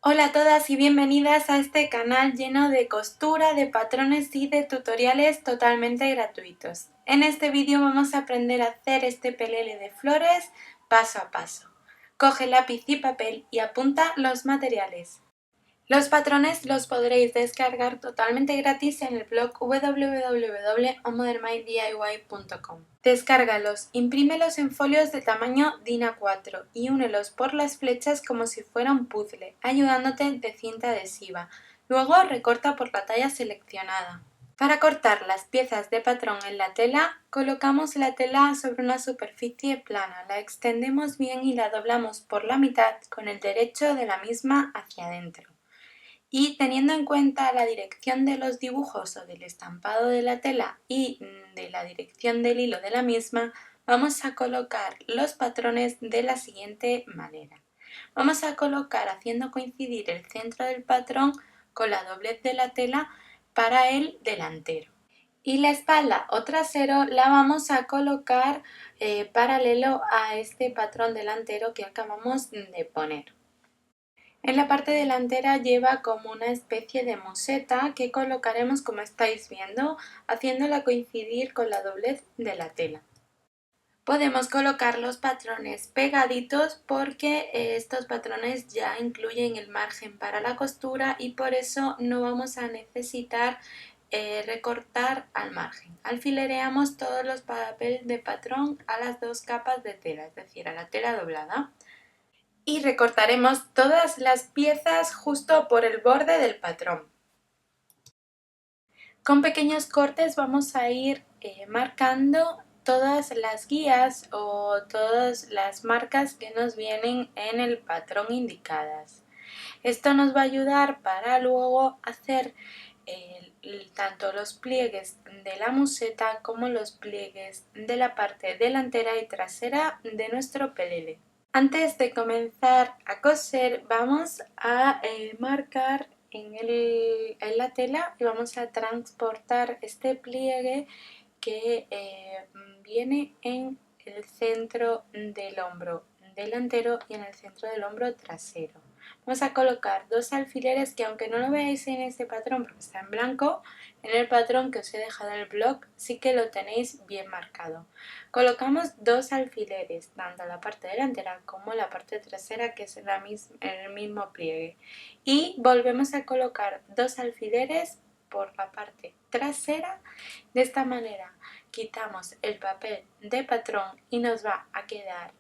Hola a todas y bienvenidas a este canal lleno de costura, de patrones y de tutoriales totalmente gratuitos. En este vídeo vamos a aprender a hacer este pelele de flores paso a paso. Coge lápiz y papel y apunta los materiales. Los patrones los podréis descargar totalmente gratis en el blog www.omodernmydiy.com. Descárgalos, imprímelos en folios de tamaño DIN A4 y únelos por las flechas como si fuera un puzzle, ayudándote de cinta adhesiva. Luego recorta por la talla seleccionada. Para cortar las piezas de patrón en la tela, colocamos la tela sobre una superficie plana, la extendemos bien y la doblamos por la mitad con el derecho de la misma hacia adentro. Y teniendo en cuenta la dirección de los dibujos o del estampado de la tela y de la dirección del hilo de la misma, vamos a colocar los patrones de la siguiente manera. Vamos a colocar haciendo coincidir el centro del patrón con la doblez de la tela para el delantero. Y la espalda o trasero la vamos a colocar paralelo a este patrón delantero que acabamos de poner. En la parte delantera lleva como una especie de moseta que colocaremos como estáis viendo, haciéndola coincidir con la doblez de la tela. Podemos colocar los patrones pegaditos porque estos patrones ya incluyen el margen para la costura y por eso no vamos a necesitar recortar al margen. Alfilereamos todos los papeles de patrón a las dos capas de tela, es decir, a la tela doblada. Y recortaremos todas las piezas justo por el borde del patrón. Con pequeños cortes vamos a ir marcando todas las guías o todas las marcas que nos vienen en el patrón indicadas. Esto nos va a ayudar para luego hacer tanto los pliegues de la museta como los pliegues de la parte delantera y trasera de nuestro pelele. Antes de comenzar a coser vamos a marcar en la tela y vamos a transportar este pliegue que viene en el centro del hombro delantero y en el centro del hombro trasero. Vamos a colocar dos alfileres que, aunque no lo veáis en este patrón porque está en blanco, en el patrón que os he dejado en el blog sí que lo tenéis bien marcado. Colocamos dos alfileres, tanto en la parte delantera como en la parte trasera, que es en el mismo pliegue. Y volvemos a colocar dos alfileres por la parte trasera. De esta manera quitamos el papel de patrón y nos va a quedar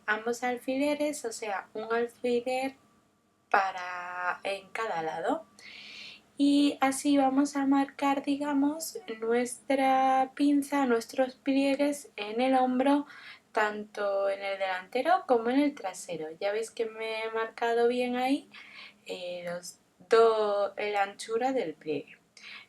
ambos alfileres, o sea, un alfiler en cada lado. Y así vamos a marcar, digamos, nuestra pinza, nuestros pliegues en el hombro, tanto en el delantero como en el trasero. Ya veis que me he marcado bien ahí la anchura del pliegue.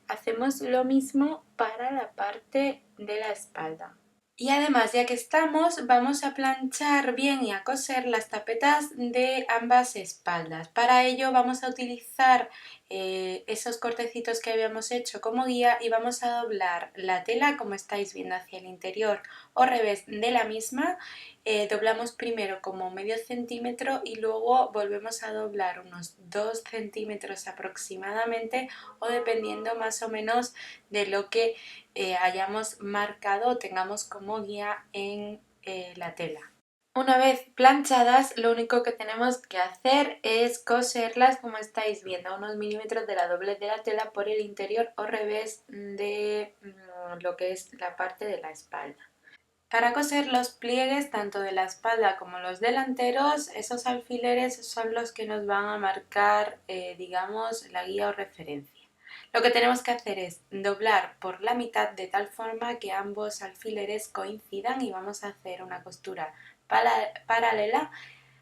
Hacemos lo mismo para la parte de la espalda. Y además, ya que estamos, vamos a planchar bien y a coser las tapetas de ambas espaldas. Para ello vamos a utilizar esos cortecitos que habíamos hecho como guía y vamos a doblar la tela, como estáis viendo, hacia el interior o revés de la misma. Doblamos primero como medio centímetro y luego volvemos a doblar unos 2 centímetros aproximadamente, o dependiendo más o menos de lo que hayamos marcado o tengamos como guía en la tela. Una vez planchadas, lo único que tenemos que hacer es coserlas, como estáis viendo, a unos milímetros de la doblez de la tela por el interior o revés de lo que es la parte de la espalda. Para coser los pliegues tanto de la espalda como los delanteros, esos alfileres son los que nos van a marcar, digamos, la guía o referencia. Lo que tenemos que hacer es doblar por la mitad de tal forma que ambos alfileres coincidan y vamos a hacer una costura paralela.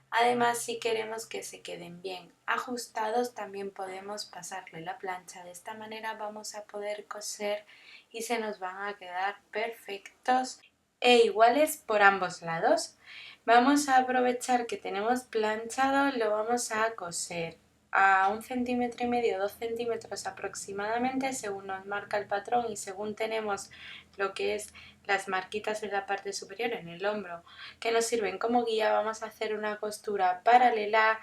Además, si queremos que se queden bien ajustados, también podemos pasarle la plancha. De esta manera vamos a poder coser y se nos van a quedar perfectos e iguales por ambos lados. Vamos a aprovechar que tenemos planchado, lo vamos a coser a 1,5 centímetros, 2 centímetros aproximadamente, según nos marca el patrón y según tenemos lo que es las marquitas en la parte superior, en el hombro, que nos sirven como guía. Vamos a hacer una costura paralela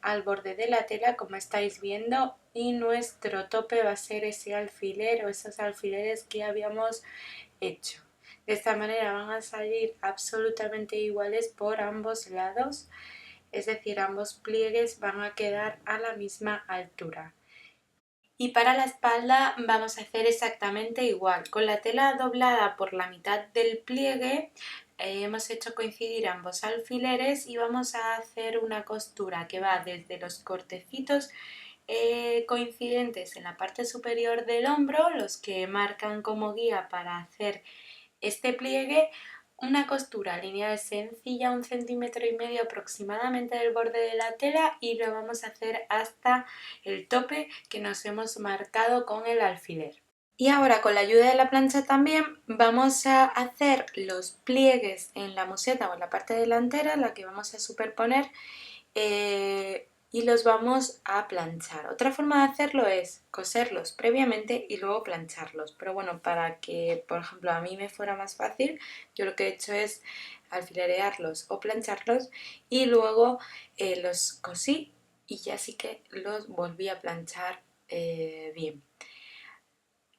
al borde de la tela, como estáis viendo, y nuestro tope va a ser ese alfiler o esos alfileres que habíamos hecho. De esta manera van a salir absolutamente iguales por ambos lados, es decir, ambos pliegues van a quedar a la misma altura. Y para la espalda vamos a hacer exactamente igual. Con la tela doblada por la mitad del pliegue hemos hecho coincidir ambos alfileres y vamos a hacer una costura que va desde los cortecitos coincidentes en la parte superior del hombro, los que marcan como guía para hacer este pliegue, una costura lineal sencilla, 1,5 centímetros aproximadamente del borde de la tela, y lo vamos a hacer hasta el tope que nos hemos marcado con el alfiler. Y ahora, con la ayuda de la plancha también, vamos a hacer los pliegues en la museta o en la parte delantera, la que vamos a superponer, y los vamos a planchar. Otra forma de hacerlo es coserlos previamente y luego plancharlos, pero bueno, para que por ejemplo a mí me fuera más fácil, yo lo que he hecho es alfilerearlos o plancharlos y luego los cosí y ya sí que los volví a planchar bien.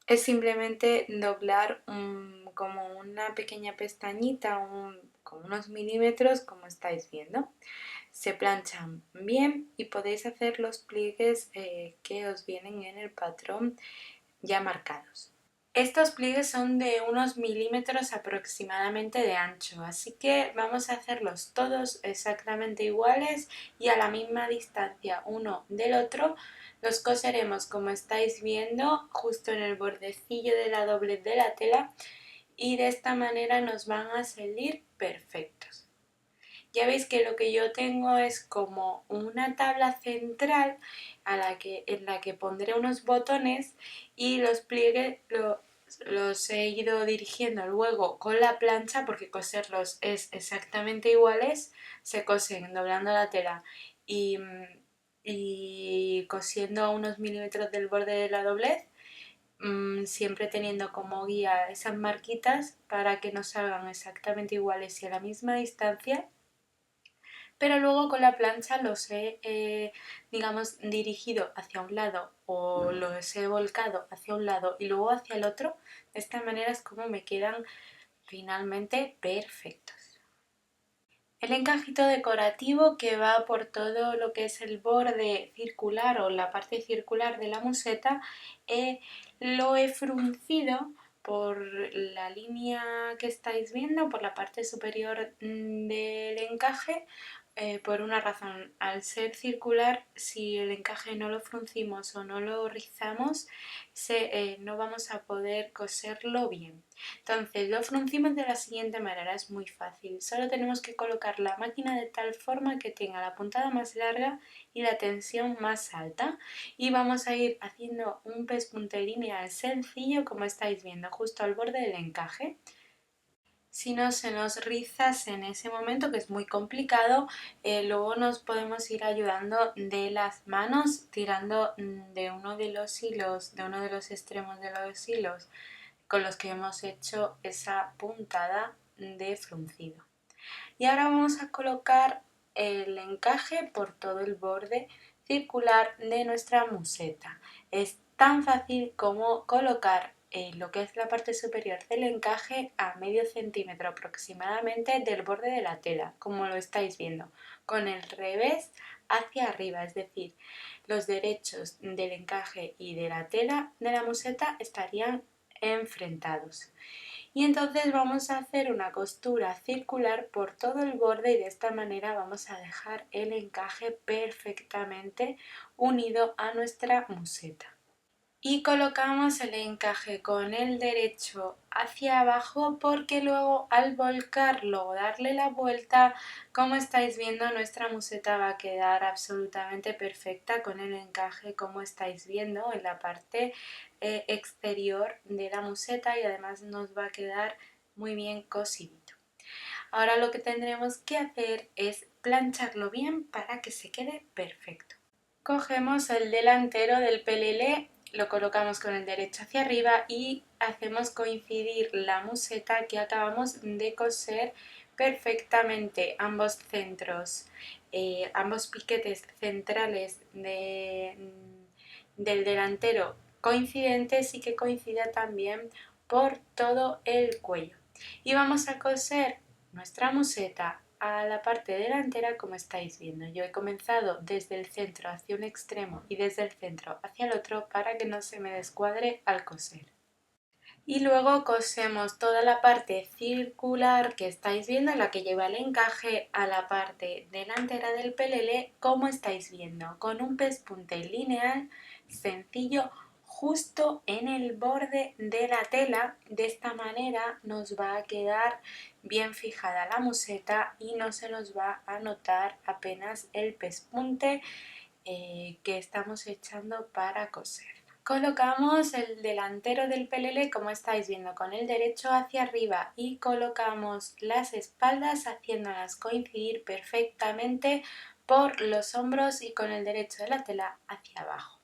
Es simplemente doblar como una pequeña pestañita, con unos milímetros, como estáis viendo. Se planchan bien y podéis hacer los pliegues que os vienen en el patrón ya marcados. Estos pliegues son de unos milímetros aproximadamente de ancho, así que vamos a hacerlos todos exactamente iguales y a la misma distancia uno del otro. Los coseremos como estáis viendo justo en el bordecillo de la doblez de la tela y de esta manera nos van a salir perfectos. Ya veis que lo que yo tengo es como una tabla central en la que pondré unos botones y los pliegues los he ido dirigiendo luego con la plancha, porque coserlos es exactamente iguales, se cosen doblando la tela y cosiendo a unos milímetros del borde de la doblez, siempre teniendo como guía esas marquitas para que nos salgan exactamente iguales y a la misma distancia. Pero luego con la plancha los he, digamos, dirigido hacia un lado o los he volcado hacia un lado y luego hacia el otro. De esta manera es como me quedan finalmente perfectos. El encajito decorativo que va por todo lo que es el borde circular o la parte circular de la museta, lo he fruncido por la línea que estáis viendo, por la parte superior del encaje, por una razón. Al ser circular, si el encaje no lo fruncimos o no lo rizamos, no vamos a poder coserlo bien. Entonces lo fruncimos de la siguiente manera, es muy fácil. Solo tenemos que colocar la máquina de tal forma que tenga la puntada más larga y la tensión más alta. Y vamos a ir haciendo un pespunte lineal sencillo, como estáis viendo, justo al borde del encaje. Si no se nos riza en ese momento, que es muy complicado, luego nos podemos ir ayudando de las manos tirando de uno de los hilos, de uno de los extremos de los hilos con los que hemos hecho esa puntada de fruncido. Y ahora vamos a colocar el encaje por todo el borde circular de nuestra museta. Es tan fácil como colocar lo que es la parte superior del encaje a medio centímetro aproximadamente del borde de la tela, como lo estáis viendo, con el revés hacia arriba, es decir, los derechos del encaje y de la tela de la museta estarían enfrentados. Y entonces vamos a hacer una costura circular por todo el borde y de esta manera vamos a dejar el encaje perfectamente unido a nuestra museta. Y colocamos el encaje con el derecho hacia abajo, porque luego al volcarlo o darle la vuelta, como estáis viendo, nuestra museta va a quedar absolutamente perfecta con el encaje, como estáis viendo, en la parte exterior de la museta, y además nos va a quedar muy bien cosidito. Ahora lo que tendremos que hacer es plancharlo bien para que se quede perfecto. Cogemos el delantero del pelele, lo colocamos con el derecho hacia arriba y hacemos coincidir la museta que acabamos de coser perfectamente ambos centros ambos piquetes centrales del delantero coincidentes y que coincida también por todo el cuello. Y vamos a coser nuestra museta a la parte delantera como estáis viendo. Yo he comenzado desde el centro hacia un extremo y desde el centro hacia el otro para que no se me descuadre al coser. Y luego cosemos toda la parte circular que estáis viendo, la que lleva el encaje, a la parte delantera del pelele, como estáis viendo, con un pespunte lineal sencillo justo en el borde de la tela. De esta manera nos va a quedar bien fijada la museta y no se nos va a notar apenas el pespunte que estamos echando para coser. Colocamos el delantero del pelele como estáis viendo con el derecho hacia arriba y colocamos las espaldas haciéndolas coincidir perfectamente por los hombros y con el derecho de la tela hacia abajo.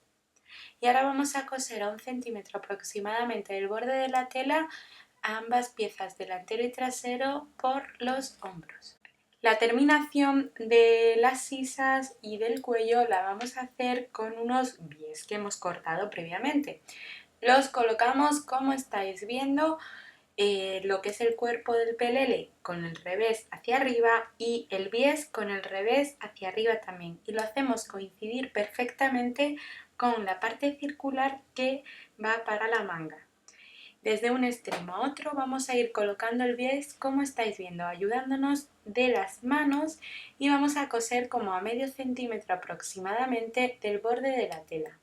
Y ahora vamos a coser a 1 centímetro aproximadamente del borde de la tela ambas piezas delantero y trasero por los hombros. La terminación de las sisas y del cuello la vamos a hacer con unos bies que hemos cortado previamente. Los colocamos como estáis viendo, lo que es el cuerpo del pelele con el revés hacia arriba y el bies con el revés hacia arriba también. Y lo hacemos coincidir perfectamente con la parte circular que va para la manga. Desde un extremo a otro vamos a ir colocando el bies como estáis viendo, ayudándonos de las manos, y vamos a coser como a medio centímetro aproximadamente del borde de la tela.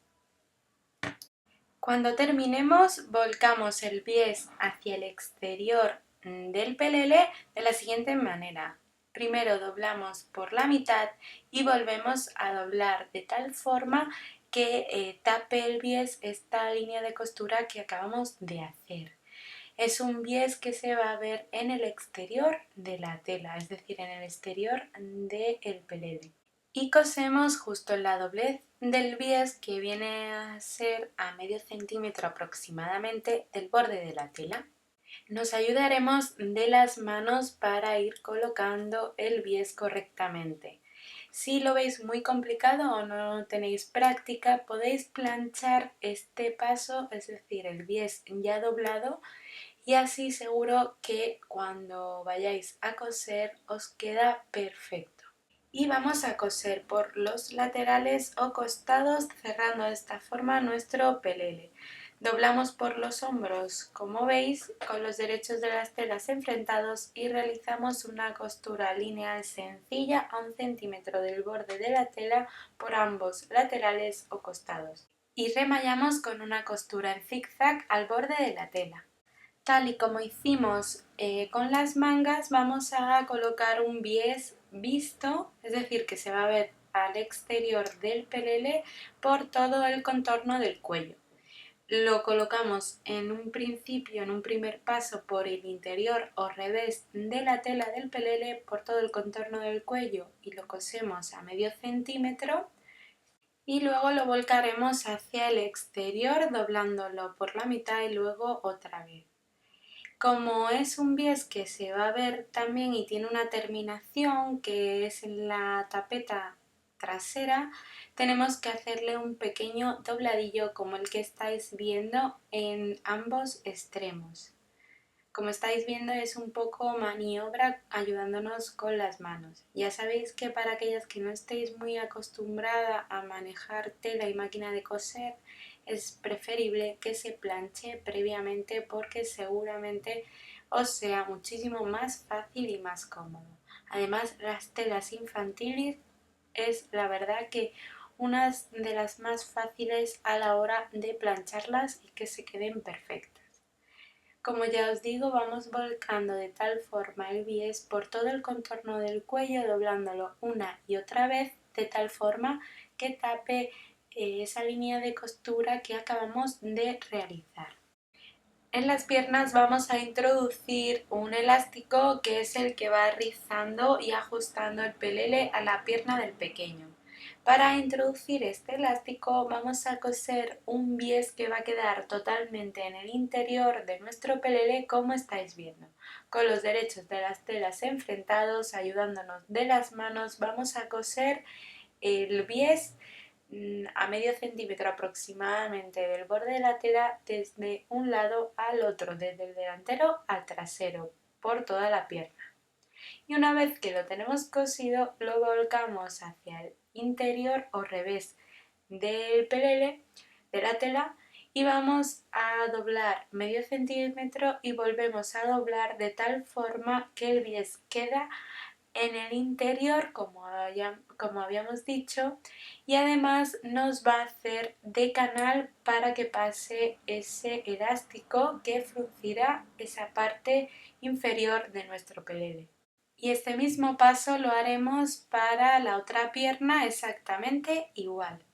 Cuando terminemos volcamos el bies hacia el exterior del pelele de la siguiente manera. Primero doblamos por la mitad y volvemos a doblar de tal forma que tape el bies esta línea de costura que acabamos de hacer. Es un bies que se va a ver en el exterior de la tela, es decir, en el exterior del pelele. Y cosemos justo en la doblez del bies, que viene a ser a medio centímetro aproximadamente del borde de la tela. Nos ayudaremos de las manos para ir colocando el bies correctamente. Si lo veis muy complicado o no tenéis práctica, podéis planchar este paso, es decir, el bies ya doblado, y así seguro que cuando vayáis a coser os queda perfecto. Y vamos a coser por los laterales o costados, cerrando de esta forma nuestro pelele. Doblamos por los hombros, como veis, con los derechos de las telas enfrentados, y realizamos una costura lineal sencilla a 1 centímetro del borde de la tela por ambos laterales o costados. Y remallamos con una costura en zigzag al borde de la tela. Tal y como hicimos con las mangas, vamos a colocar un bies visto, es decir, que se va a ver al exterior del pelele por todo el contorno del cuello. Lo colocamos en un principio, en un primer paso, por el interior o revés de la tela del pelele por todo el contorno del cuello y lo cosemos a medio centímetro, y luego lo volcaremos hacia el exterior doblándolo por la mitad y luego otra vez. Como es un bies que se va a ver también y tiene una terminación que es en la tapeta trasera, tenemos que hacerle un pequeño dobladillo como el que estáis viendo en ambos extremos. Como estáis viendo, es un poco maniobra ayudándonos con las manos. Ya sabéis que para aquellas que no estéis muy acostumbradas a manejar tela y máquina de coser, es preferible que se planche previamente, porque seguramente os sea muchísimo más fácil y más cómodo. Además, las telas infantiles es la verdad que una de las más fáciles a la hora de plancharlas y que se queden perfectas. Como ya os digo, vamos volcando de tal forma el bies por todo el contorno del cuello, doblándolo una y otra vez de tal forma que tape esa línea de costura que acabamos de realizar. En las piernas vamos a introducir un elástico que es el que va rizando y ajustando el pelele a la pierna del pequeño. Para introducir este elástico vamos a coser un bies que va a quedar totalmente en el interior de nuestro pelele, como estáis viendo. Con los derechos de las telas enfrentados, ayudándonos de las manos, vamos a coser el bies a medio centímetro aproximadamente del borde de la tela, desde un lado al otro, desde el delantero al trasero, por toda la pierna. Y una vez que lo tenemos cosido, lo volcamos hacia el interior o revés del pelele, de la tela, y vamos a doblar medio centímetro y volvemos a doblar de tal forma que el bies queda en el interior, como habíamos dicho, y además nos va a hacer de canal para que pase ese elástico que fruncirá esa parte inferior de nuestro pelele. Y este mismo paso lo haremos para la otra pierna exactamente igual.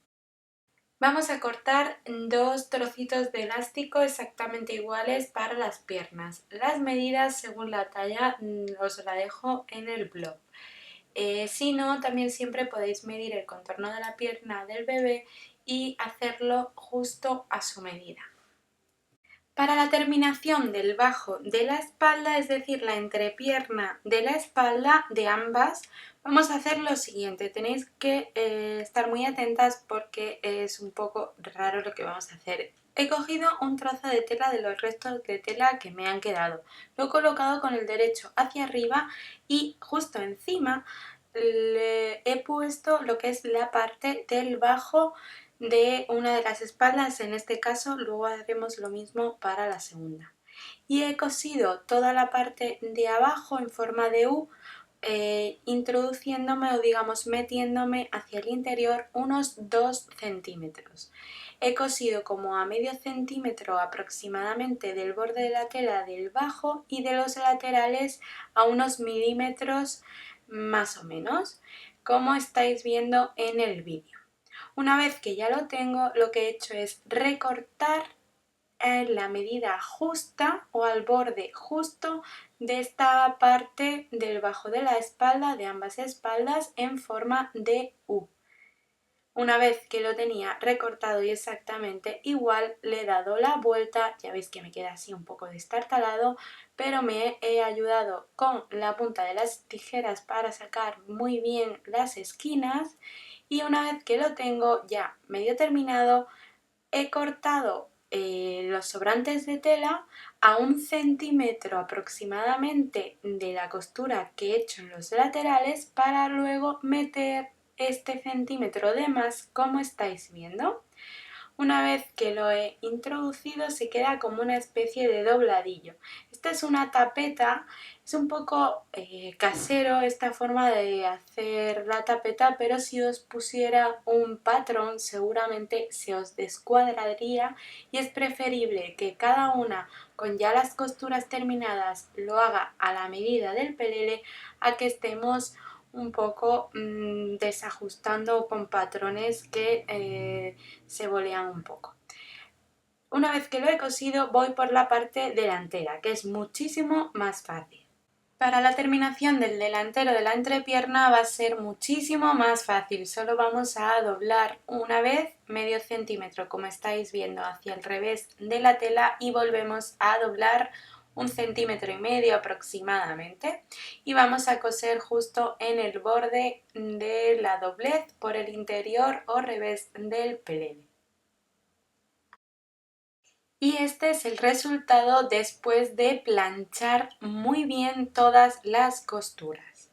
Vamos a cortar dos trocitos de elástico exactamente iguales para las piernas. Las medidas según la talla os la dejo en el blog. Si no, también siempre podéis medir el contorno de la pierna del bebé y hacerlo justo a su medida. Para la terminación del bajo de la espalda, es decir, la entrepierna de la espalda de ambas, vamos a hacer lo siguiente. Tenéis que estar muy atentas porque es un poco raro lo que vamos a hacer. He cogido un trozo de tela de los restos de tela que me han quedado. Lo he colocado con el derecho hacia arriba y justo encima le he puesto lo que es la parte del bajo de una de las espaldas, en este caso. Luego haremos lo mismo para la segunda. Y he cosido toda la parte de abajo en forma de U, introduciéndome o digamos metiéndome hacia el interior unos 2 centímetros. He cosido como a medio centímetro aproximadamente del borde de la tela del bajo y de los laterales a unos milímetros más o menos, como estáis viendo en el vídeo. Una vez que ya lo tengo, lo que he hecho es recortar en la medida justa o al borde justo de esta parte del bajo de la espalda, de ambas espaldas, en forma de U. Una vez que lo tenía recortado y exactamente igual, le he dado la vuelta. Ya veis que me queda así un poco destartalado, pero me he ayudado con la punta de las tijeras para sacar muy bien las esquinas, y una vez que lo tengo ya medio terminado, he cortado los sobrantes de tela a 1 centímetro aproximadamente de la costura que he hecho en los laterales, para luego meter este centímetro de más, como estáis viendo. Una vez que lo he introducido, se queda como una especie de dobladillo. Esta es una tapeta, es un poco casero esta forma de hacer la tapeta, pero si os pusiera un patrón seguramente se os descuadraría, y es preferible que cada una, con ya las costuras terminadas, lo haga a la medida del pelele, a que estemos un poco desajustando con patrones que se bolean un poco. Una vez que lo he cosido, voy por la parte delantera, que es muchísimo más fácil. Para la terminación del delantero de la entrepierna va a ser muchísimo más fácil. Solo vamos a doblar una vez medio centímetro, como estáis viendo, hacia el revés de la tela, y volvemos a doblar 1,5 centímetros aproximadamente, y vamos a coser justo en el borde de la doblez por el interior o revés del pelele. Y este es el resultado después de planchar muy bien todas las costuras.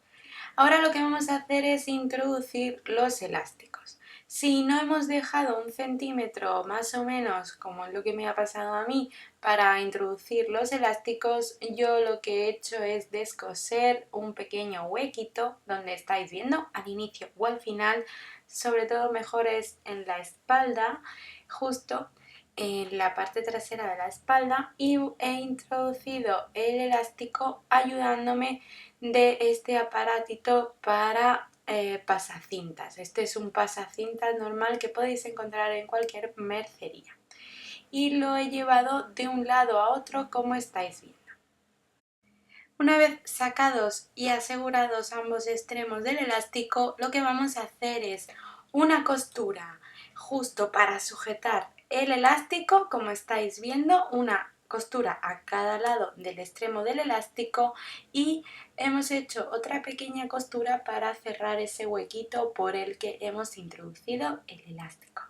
Ahora lo que vamos a hacer es introducir los elásticos. Si no hemos dejado 1 centímetro más o menos, como es lo que me ha pasado a mí, para introducir los elásticos, yo lo que he hecho es descoser un pequeño huequito donde estáis viendo, al inicio o al final. Sobre todo mejor es en la espalda, justo en la parte trasera de la espalda, y he introducido el elástico ayudándome de este aparatito para pasacintas. Este es un pasacintas normal que podéis encontrar en cualquier mercería, y lo he llevado de un lado a otro, como estáis viendo. Una vez sacados y asegurados ambos extremos del elástico, lo que vamos a hacer es una costura justo para sujetar el elástico, como estáis viendo, una costura a cada lado del extremo del elástico y hemos hecho otra pequeña costura para cerrar ese huequito por el que hemos introducido el elástico.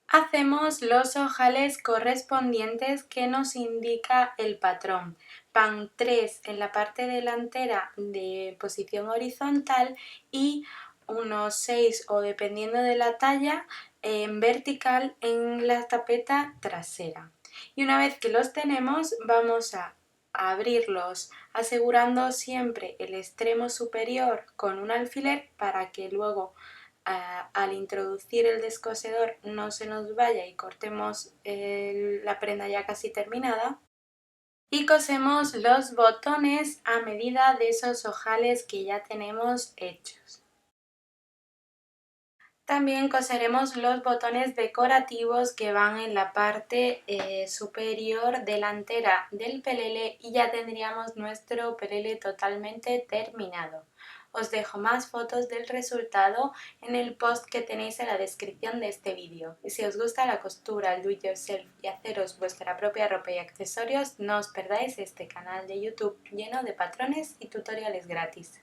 Hacemos los ojales correspondientes que nos indica el patrón. Van 3 en la parte delantera de posición horizontal y unos 6 o dependiendo de la talla en vertical en la tapeta trasera. Y una vez que los tenemos vamos a abrirlos asegurando siempre el extremo superior con un alfiler para que luego al introducir el descosedor no se nos vaya y cortemos la prenda ya casi terminada. Y cosemos los botones a medida de esos ojales que ya tenemos hechos. También coseremos los botones decorativos que van en la parte superior delantera del pelele y ya tendríamos nuestro pelele totalmente terminado. Os dejo más fotos del resultado en el post que tenéis en la descripción de este vídeo. Y si os gusta la costura, el do it yourself y haceros vuestra propia ropa y accesorios, no os perdáis este canal de YouTube lleno de patrones y tutoriales gratis.